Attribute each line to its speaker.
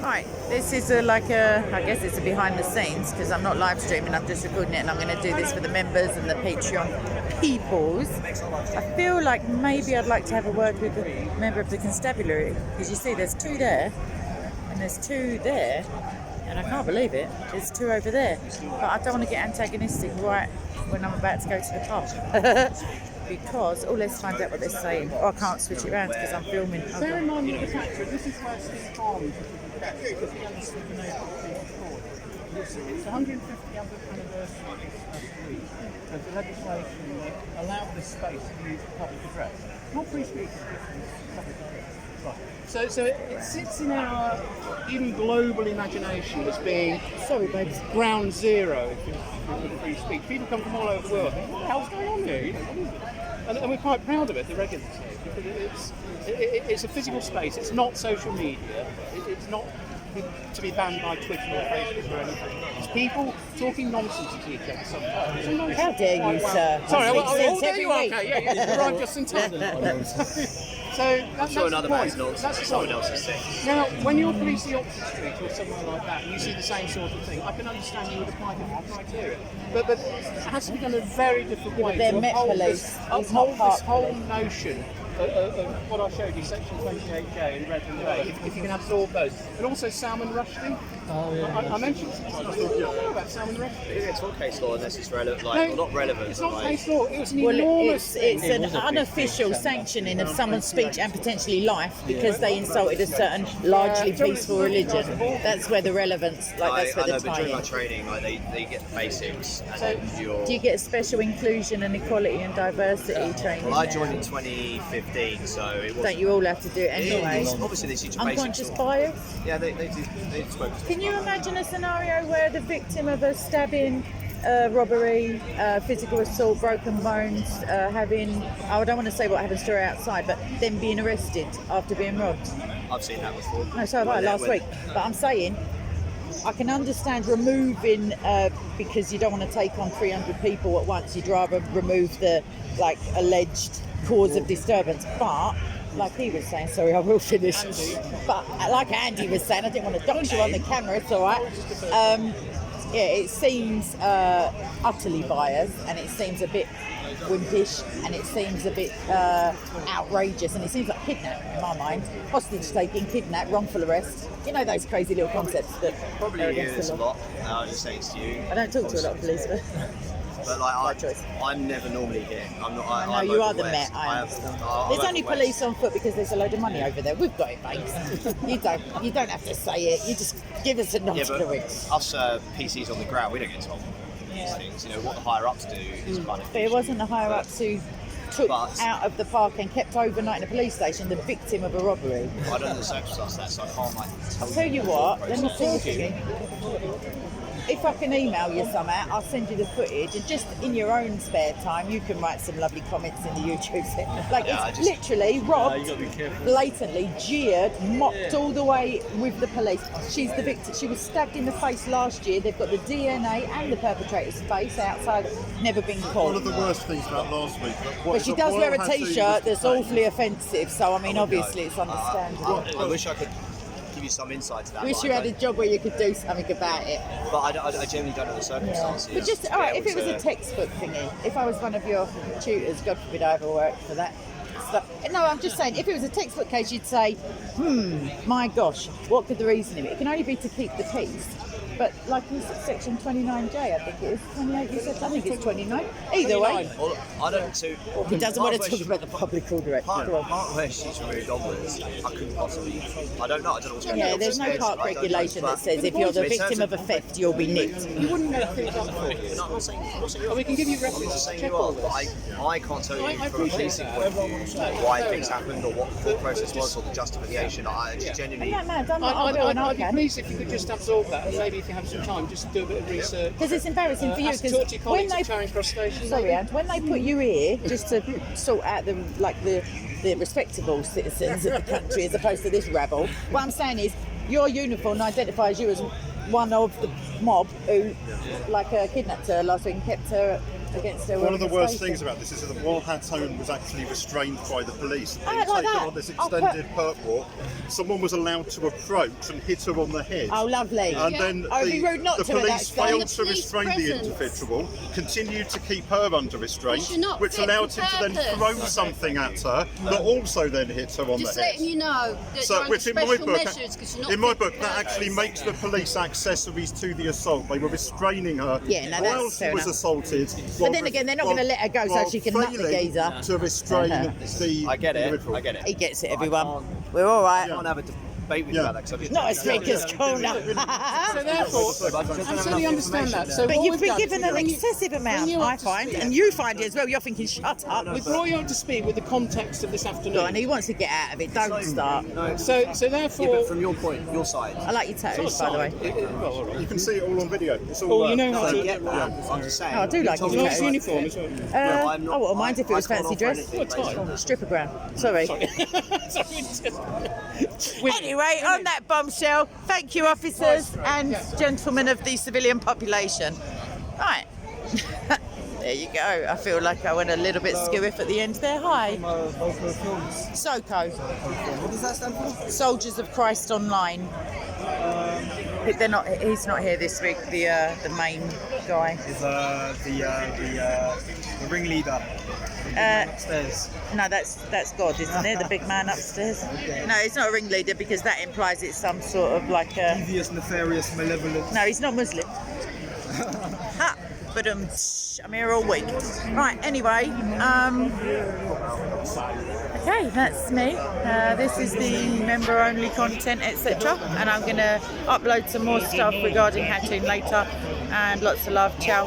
Speaker 1: Right, this is I guess it's a behind the scenes because I'm not live streaming, I'm just recording it, and I'm going to do this for the members and the Patreon peoples. I feel like maybe I'd like to have a word with a member of the constabulary, because you see there's two there and there's two there, and I can't believe it, there's two over there, but I don't want to get antagonistic right when I'm about to go to the pub. Because, let's find out what they're saying. I can't switch it around because I'm filming.
Speaker 2: Bear in mind the fact that this is where Steve Farms is it's 150th anniversary of the legislation that allowed this space to be used for public address. Not free speech, public address. Right. So it sits in our even global imagination as being ground zero for free speech. People come from all over the world. What the hell's going on here? And we're quite proud of it, the regulars here, because it's a physical space. It's not social media. It's not to be banned by Twitter or Facebook or anything. It's people talking nonsense to each other sometimes.
Speaker 1: How dare you, sir?
Speaker 2: Sorry, there you are. Okay, yeah, you arrived just in time. So that's
Speaker 3: another
Speaker 2: the point.
Speaker 3: nonsense.
Speaker 2: That's
Speaker 3: someone else's thing.
Speaker 2: Now, when you're policing Oxford Street or somewhere like that, and you see the same sort of thing, I can understand you would apply different criteria, but it has to be done in a very different way.
Speaker 1: They're Met Police.
Speaker 2: This whole notion of what I showed you, Section 28J and Red and Grey, if you can absorb those, and also Salman Rushdie. Oh yeah. I mentioned about Salman Rushdie.
Speaker 3: It's not case law unless it's relevant, not relevant.
Speaker 2: It's not case law. It was an enormous.
Speaker 1: It's an unofficial sanctioning of someone's speech and potentially life because they insulted a certain largely peaceful religion. That's where the relevance, that's where the tie
Speaker 3: during
Speaker 1: in.
Speaker 3: my training, they get the basics. And
Speaker 1: do you get special inclusion and equality and diversity training?
Speaker 3: Well, I joined in 2015, so it wasn't.
Speaker 1: Don't you all have to do it anyway?
Speaker 3: Obviously, they teach
Speaker 1: unconscious bias.
Speaker 3: Yeah, they do. They spoke.
Speaker 1: Can you imagine a scenario where the victim of a stabbing, robbery, physical assault, broken bones, I don't want to say what happens to her outside, but then being arrested after being robbed?
Speaker 3: I've seen that before.
Speaker 1: No, so have I last week. But I'm saying, I can understand removing, because you don't want to take on 300 people at once, you'd rather remove the, alleged cause of disturbance, but like he was saying, sorry, I will finish. But like Andy was saying, I didn't want to dox you on the camera, it's all right. It seems utterly biased, and it seems a bit wimpish, and it seems a bit outrageous, and it seems like kidnapping in my mind. Hostage taking, kidnap, wrongful arrest. You know those crazy little concepts that
Speaker 3: probably
Speaker 1: are against
Speaker 3: use
Speaker 1: the
Speaker 3: a
Speaker 1: law.
Speaker 3: lot. I just say to you.
Speaker 1: I don't talk to a lot of policemen.
Speaker 3: But I'm never normally here. I'm not.
Speaker 1: I know you are the Met. There's only police on foot because there's a load of money over there. We've got it, babes. You don't have to say it. You just give us a nod to the wind.
Speaker 3: Us PCs on the ground, we don't get told these things. What the higher ups do is kind of.
Speaker 1: But it wasn't the higher ups who took out of the park and kept overnight in a police station the victim of a robbery.
Speaker 3: I don't know the circumstances of that, so I can't
Speaker 1: I'll tell you what. Let me see. If I can email you somehow, I'll send you the footage, and just in your own spare time, you can write some lovely comments in the YouTube set. Literally robbed, blatantly jeered, mocked all the way with the police. She's the victim. She was stabbed in the face last year. They've got the DNA and the perpetrator's face outside. Never been caught.
Speaker 4: One of the worst things about last week.
Speaker 1: But she does wear a T-shirt that's awfully offensive. So I mean, obviously, it's understandable.
Speaker 3: I wish I could give you some insight to that.
Speaker 1: Wish you had a job where you could do something about it.
Speaker 3: But I generally don't know the circumstances.
Speaker 1: But just, alright, if it was a textbook thingy, if I was one of your tutors, God forbid I ever worked for that stuff. No, I'm just saying, if it was a textbook case, you'd say, my gosh, what could the reason be? It can only be to keep the peace. But like in Section 29J, I think it is. 28, you said? I think it's 29. Either way.
Speaker 3: Well, I don't too.
Speaker 1: He doesn't want to talk about the public order.
Speaker 3: Part where she's removed onwards, I couldn't possibly. I don't know what's going on.
Speaker 1: Yeah, there's no park regulation that says if you're the victim of a theft, you'll be nicked.
Speaker 2: You wouldn't know things up for you.
Speaker 3: I'm not saying.
Speaker 2: We can give you references to check all this.
Speaker 3: I can't tell you from a policing point of view why things happened or what the thought process was or the justification. I just genuinely.
Speaker 1: I'm not mad.
Speaker 2: I'd be pleased if you could just absorb that, and maybe if you have some time, just do a bit of research.
Speaker 1: Because it's embarrassing for you.
Speaker 2: Talk to your colleagues at Charing Cross Station.
Speaker 1: Sorry, Anne. When they put you here, just to sort out the respectable citizens of the country as opposed to this rabble, what I'm saying is your uniform identifies you as one of the mob who kidnapped her last week and kept her against her.
Speaker 4: One of the worst
Speaker 1: mistaken.
Speaker 4: things about this is that while Hatun was actually restrained by the police,
Speaker 1: Oh,
Speaker 4: being
Speaker 1: like
Speaker 4: taken
Speaker 1: that.
Speaker 4: on this
Speaker 1: Oh,
Speaker 4: extended perp walk, someone was allowed to approach and hit her on the head.
Speaker 1: Oh, lovely.
Speaker 4: And then
Speaker 1: Oh, it'd be rude not
Speaker 4: the
Speaker 1: to at that
Speaker 4: police
Speaker 1: stage.
Speaker 4: failed
Speaker 5: The
Speaker 4: to
Speaker 5: police
Speaker 4: restrain the
Speaker 5: presence.
Speaker 4: individual, continued to keep her under restraint,
Speaker 5: Because you're not
Speaker 4: which
Speaker 5: fit
Speaker 4: allowed
Speaker 5: for
Speaker 4: him to then
Speaker 5: purpose.
Speaker 4: throw something at her that also then hit her on
Speaker 5: Just
Speaker 4: the head.
Speaker 5: letting you know that
Speaker 4: So,
Speaker 5: you're under
Speaker 4: which in my
Speaker 5: special
Speaker 4: book,
Speaker 5: measures because you're not
Speaker 4: in my
Speaker 5: fit
Speaker 4: book,
Speaker 5: for
Speaker 4: that
Speaker 5: purpose.
Speaker 4: actually makes the police accessories to the assault. They were restraining her
Speaker 1: Yeah, no,
Speaker 4: while
Speaker 1: that's
Speaker 4: she
Speaker 1: fair
Speaker 4: was
Speaker 1: enough.
Speaker 4: assaulted.
Speaker 1: But then again, they're not going to let her go so she can nut the geezer.
Speaker 4: To restrain the
Speaker 3: I get it.
Speaker 4: individual.
Speaker 3: I get it.
Speaker 1: He gets it,
Speaker 3: I
Speaker 1: everyone.
Speaker 3: can't-
Speaker 1: We're all right.
Speaker 3: I can't have a debate with you
Speaker 4: Yeah.
Speaker 3: about that. 'Cause I've just-
Speaker 1: Not a speaker's corner.
Speaker 2: So therefore, absolutely understand that. So
Speaker 1: But
Speaker 2: what
Speaker 1: you've
Speaker 2: we've
Speaker 1: been
Speaker 2: done
Speaker 1: given
Speaker 2: is
Speaker 1: an
Speaker 2: bring you-
Speaker 1: excessive
Speaker 2: bring
Speaker 1: amount,
Speaker 2: you up
Speaker 1: I
Speaker 2: to
Speaker 1: find,
Speaker 2: speed.
Speaker 1: and you find it as well. You're thinking, shut up.
Speaker 2: We brought you up to speed with the context of this afternoon.
Speaker 1: Go on, he wants to get out of it. Don't start.
Speaker 3: No,
Speaker 2: So
Speaker 3: yeah,
Speaker 2: therefore,
Speaker 3: but from your point, your side.
Speaker 1: I like your tattoos, by the way.
Speaker 2: Well, all right.
Speaker 4: You can see it all on video. It's all
Speaker 2: Paul,
Speaker 4: there.
Speaker 2: you know how
Speaker 3: I
Speaker 2: to.
Speaker 3: get that. I'm just saying.
Speaker 1: Oh, I do like
Speaker 3: You told
Speaker 1: his
Speaker 3: me
Speaker 2: Nice
Speaker 1: tattoos.
Speaker 2: uniform as well.
Speaker 3: No, I'm not-
Speaker 1: I wouldn't mind if it was
Speaker 3: I can't
Speaker 1: fancy
Speaker 3: offer
Speaker 1: dress.
Speaker 3: anything
Speaker 2: What time?
Speaker 3: based on-
Speaker 1: Stripper ground. Sorry.
Speaker 2: Sorry,
Speaker 1: Anyway, on that bombshell, thank you, officers and gentlemen of the civilian population. Right. There you go. I feel like I went a little bit skewiff at the end there. Hi. SOCO.
Speaker 3: What does that stand for?
Speaker 1: Soldiers of Christ Online. They're not. He's not here this week. The main guy.
Speaker 6: Is the ringleader upstairs.
Speaker 1: No, that's God, isn't it? The big man upstairs. No, he's not a ringleader because that implies it's some sort of like a.
Speaker 6: Devious, nefarious, malevolent.
Speaker 1: No, he's not Muslim. Ha! But I'm here all week. Right. Anyway. Okay, that's me. This is the member-only content, etc. And I'm going to upload some more stuff regarding Hatun later. And lots of love. Ciao.